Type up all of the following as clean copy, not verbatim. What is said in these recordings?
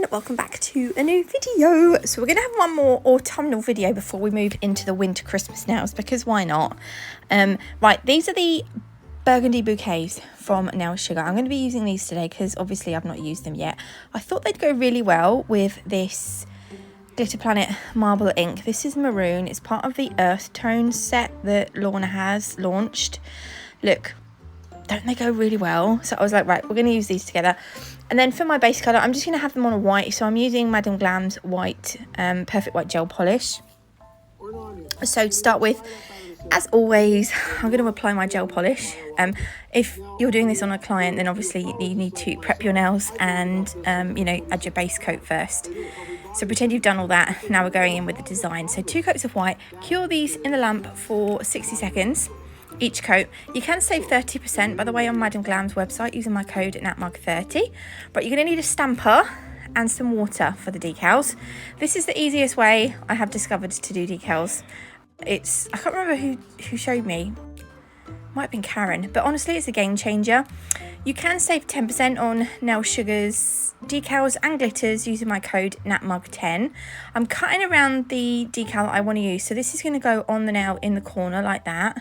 Welcome back to a new video. So we're gonna have one more autumnal video before we move into the winter Christmas nails, because why not? Right, these are the burgundy bouquets from Nail Sugar. I'm going to be using these today because obviously I've not used them yet. I thought they'd go really well with this Glitter Planet marble ink. This is maroon. It's part of the earth tone set that Lorna has launched. Look, don't they go really well? So I was like, right, we're going to use these together. And then for my base colour, I'm just going to have them on a white. So I'm using Madame Glam's white, Perfect White Gel Polish. So to start with, as always, I'm going to apply my gel polish. If you're doing this on a client, then obviously you need to prep your nails and, you know, add your base coat first. So pretend you've done all that. Now we're going in with the design. So 2 coats of white. Cure these in the lamp for 60 seconds. Each coat. You can save 30%, by the way, on Madame Glam's website using my code NATMUG30. But you're going to need a stamper and some water for the decals. This is the easiest way I have discovered to do decals. I can't remember who showed me. Might have been Karen, but honestly it's a game changer. You can save 10% on Nail Sugar's decals and glitters using my code NATMUG10. I'm cutting around the decal that I want to use, so this is going to go on the nail in the corner like that.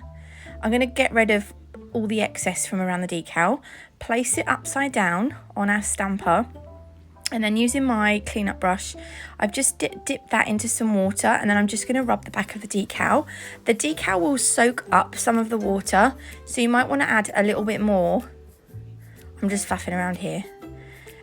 I'm going to get rid of all the excess from around the decal, place it upside down on our stamper, and then using my cleanup brush, I've just dipped that into some water, and then I'm just going to rub the back of the decal. The decal will soak up some of the water, so you might want to add a little bit more. I'm just faffing around here.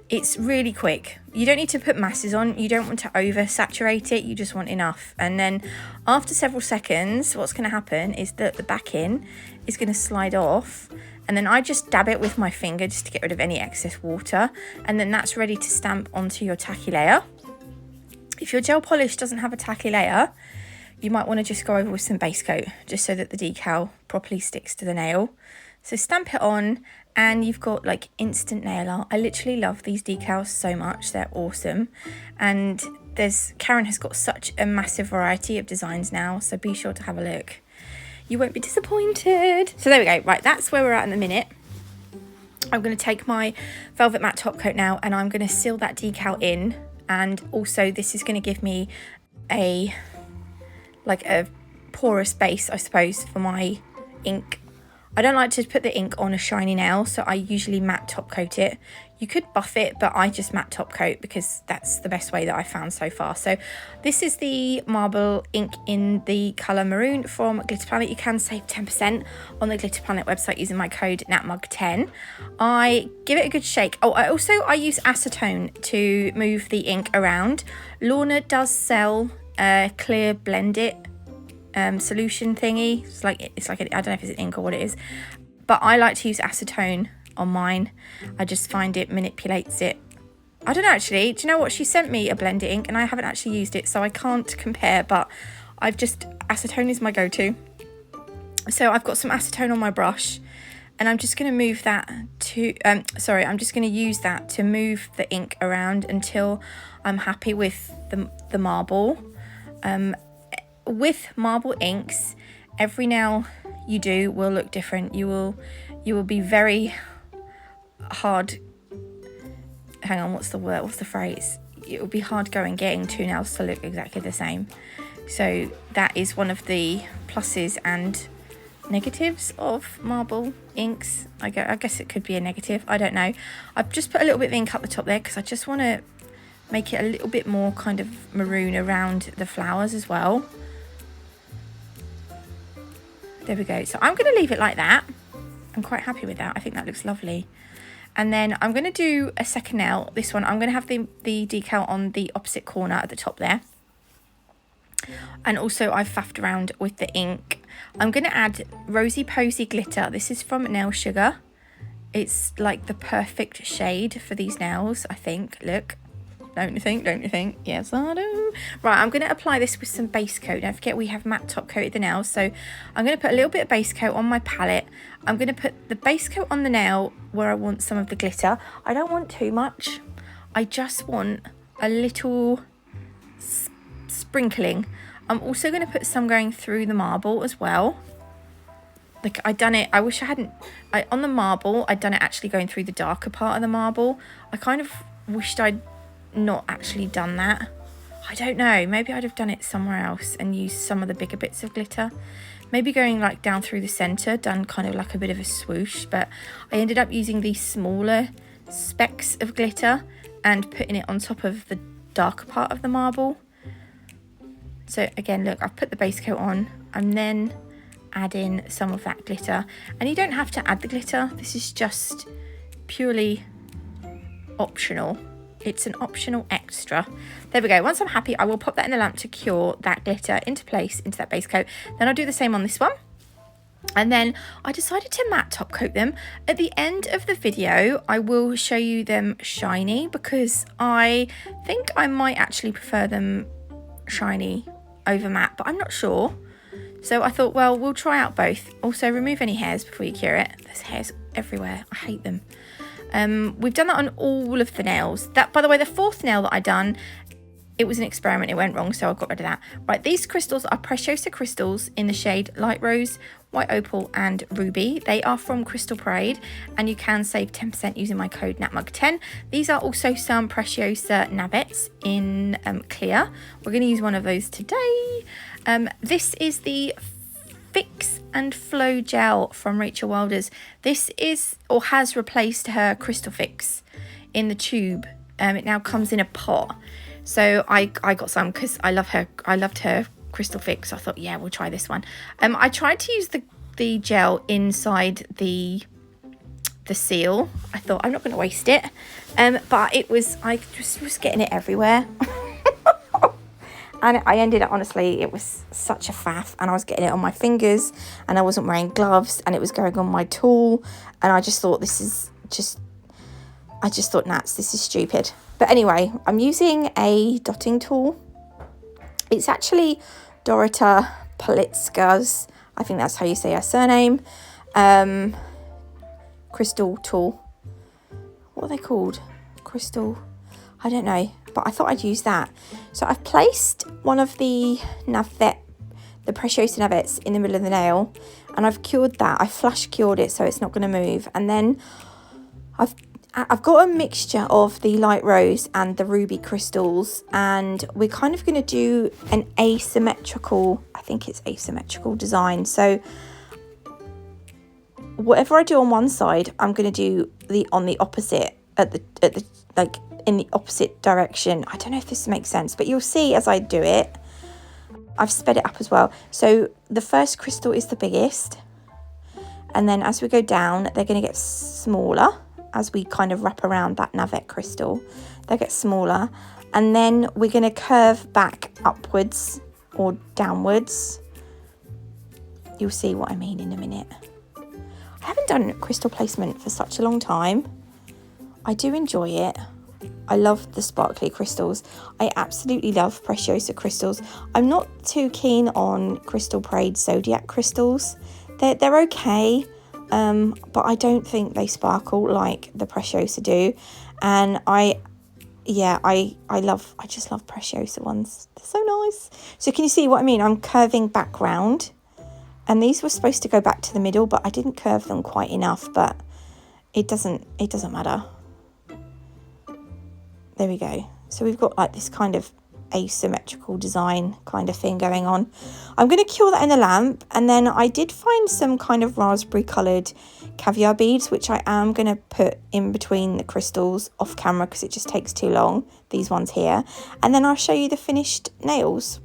It's really quick. You don't need to put masses on. You don't want to oversaturate it. You just want enough. And then after several seconds, what's going to happen is that the backing is going to slide off. And then I just dab it with my finger just to get rid of any excess water. And then that's ready to stamp onto your tacky layer. If your gel polish doesn't have a tacky layer, you might want to just go over with some base coat just so that the decal properly sticks to the nail. So stamp it on and you've got like instant nail art. I literally love these decals so much. They're awesome. And Karen has got such a massive variety of designs now, so be sure to have a look. You won't be disappointed. So there we go. Right, that's where we're at in a minute. I'm going to take my velvet matte top coat now and I'm going to seal that decal in. And also this is going to give me a porous base, I suppose, for my ink. I don't like to put the ink on a shiny nail, so I usually matte top coat it. You could buff it, but I just matte top coat because that's the best way that I've found so far. So this is the marble ink in the colour maroon from Glitter Planet. You can save 10% on the Glitter Planet website using my code NATMUG10. I give it a good shake. Oh, I use acetone to move the ink around. Lorna does sell a clear blend it solution thingy. It's like I don't know if it's an ink or what it is, but I like to use acetone on mine. I just find it manipulates it. I don't know, actually, do you know what, she sent me a blender ink and I haven't actually used it, so I can't compare, but acetone is my go-to. So I've got some acetone on my brush and I'm just going to move that to I'm just going to use that to move the ink around until I'm happy with the marble. With marble inks, every nail you do will look different. You will be very hard. Hang on, what's the word? What's the phrase? It will be hard going getting 2 nails to look exactly the same. So that is one of the pluses and negatives of marble inks. I guess it could be a negative. I don't know. I've just put a little bit of ink up the top there because I just want to make it a little bit more kind of maroon around the flowers as well. There we go. So I'm going to leave it like that. I'm quite happy with that. I think that looks lovely. And then I'm going to do a second nail. This one, I'm going to have the decal on the opposite corner at the top there. And also I've faffed around with the ink. I'm going to add Rosy Posy glitter. This is from Nail Sugar. It's like the perfect shade for these nails, I think. Look. Don't you think? Don't you think? Yes, I do. Right, I'm going to apply this with some base coat. Don't forget we have matte top coated the nails. So I'm going to put a little bit of base coat on my palette. I'm going to put the base coat on the nail where I want some of the glitter. I don't want too much. I just want a little sprinkling. I'm also going to put some going through the marble as well. Like I done it, I wish I hadn't, on the marble, I'd done it actually going through the darker part of the marble. I kind of wished I'd not actually done that. I don't know, maybe I'd have done it somewhere else and used some of the bigger bits of glitter. Maybe going like down through the centre, done kind of like a bit of a swoosh, but I ended up using these smaller specks of glitter and putting it on top of the darker part of the marble. So again, look, I've put the base coat on and then add in some of that glitter, and you don't have to add the glitter. This is just purely optional. It's an optional extra. There we go. Once I'm happy, I will pop that in the lamp to cure that glitter into place into that base coat. Then I'll do the same on this one. And then I decided to matte top coat them. At the end of the video, I will show you them shiny because I think I might actually prefer them shiny over matte, but I'm not sure. So I thought, well, we'll try out both. Also, remove any hairs before you cure it. There's hairs everywhere. I hate them. We've done that on all of the nails. That, by the way, the fourth nail that I done, it was an experiment. It went wrong, so I got rid of that. Right, these crystals are Preciosa crystals in the shade Light Rose, White Opal, and Ruby. They are from Crystal Parade, and you can save 10% using my code NATMUG10. These are also some Preciosa navets in clear. We're going to use one of those today. This is the Fix and Flow Gel from Rachel Wilder's. This is, or has replaced her Crystal Fix in the tube. It now comes in a pot. So I got some because I loved her Crystal Fix. I thought, yeah, we'll try this one. I tried to use the gel inside the seal. I thought I'm not going to waste it. But I just was getting it everywhere. And I ended up, honestly, it was such a faff, and I was getting it on my fingers, and I wasn't wearing gloves, and it was going on my tool, and I just thought, Nats, this is stupid. But anyway, I'm using a dotting tool. It's actually Dorota Politska's, I think that's how you say her surname, crystal tool. What are they called? Crystal, I don't know. But I thought I'd use that. So I've placed one of the Preciosa navets in the middle of the nail, and I've cured that. I flash cured it so it's not going to move. And then I've got a mixture of the Light Rose and the Ruby crystals, and we're kind of going to do an asymmetrical, I think it's asymmetrical design. So whatever I do on one side, I'm going to do on the opposite like in the opposite direction. I don't know if this makes sense, but you'll see as I do it. I've sped it up as well. So the first crystal is the biggest, and then as we go down, they're going to get smaller as we kind of wrap around that navet crystal. They get smaller, and then we're going to curve back upwards or downwards. You'll see what I mean in a minute. I haven't done crystal placement for such a long time. I do enjoy it. I love the sparkly crystals. I absolutely love Preciosa crystals. I'm not too keen on Crystal Parade Zodiac crystals. They're okay, but I don't think they sparkle like the Preciosa do. And I just love Preciosa ones. They're so nice. So can you see what I mean? I'm curving back round, and these were supposed to go back to the middle, but I didn't curve them quite enough. But it doesn't matter. There we go. So we've got like this kind of asymmetrical design kind of thing going on. I'm going to cure that in the lamp, and then I did find some kind of raspberry coloured caviar beads, which I am going to put in between the crystals off camera because it just takes too long, these ones here, and then I'll show you the finished nails.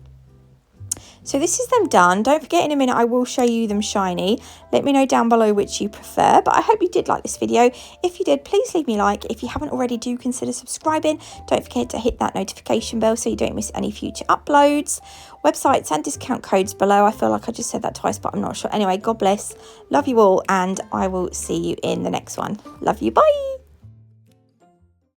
So this is them done. Don't forget, in a minute I will show you them shiny. Let me know down below which you prefer, but I hope you did like this video. If you did, please leave me a like. If you haven't already, do consider subscribing. Don't forget to hit that notification bell so you don't miss any future uploads. Websites and discount codes below. I feel like I just said that twice, but I'm not sure. Anyway, God bless. Love you all, and I will see you in the next one. Love you. Bye.